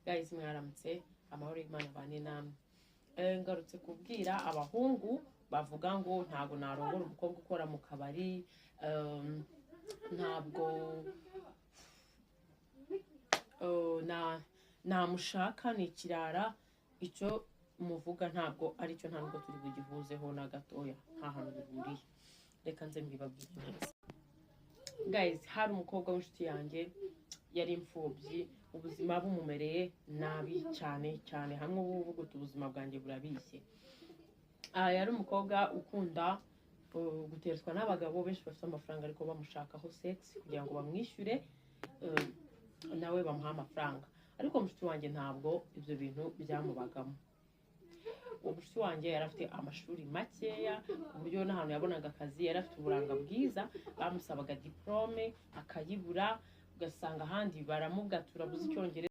Guys, mwaramutse, amahoro y'Imana bane namwe. Ngarutse kubwira abahungu bavuga ngo ntago narongora umukobwa ukora mu kabari, ntabwo namushaka ni ikirara. Icyo muvuga ntabwo aricyo, ntabwo turi bugihuzeho na gatoya, nta hantu bihuriye. Reka nze mbibabwire neza. Guys, hari umukobwa w'inshuti yanjye yari imfubyi, ubuzima bumumereye nabi cyane hamwe ubuvuga ubuzima bwanjye burabishye. Yari umukobwa ukunda guteretswa n'abagabo benshi bafite amafaranga ariko bamushakaho sex kugira ngo bamwishyure, nawe bamuha amafaranga. Ariko mushiki wanjye ntabwo ibyo bintu byamubagamo. Umushiki wanjye yari afite amashuri makeya ku buryo n'ahantu yabonaga akazi yari afite uburanga bwiza, bamusabaga diplome akayibura, ugasanga ahandi baramubwira turabuze Icyongereza.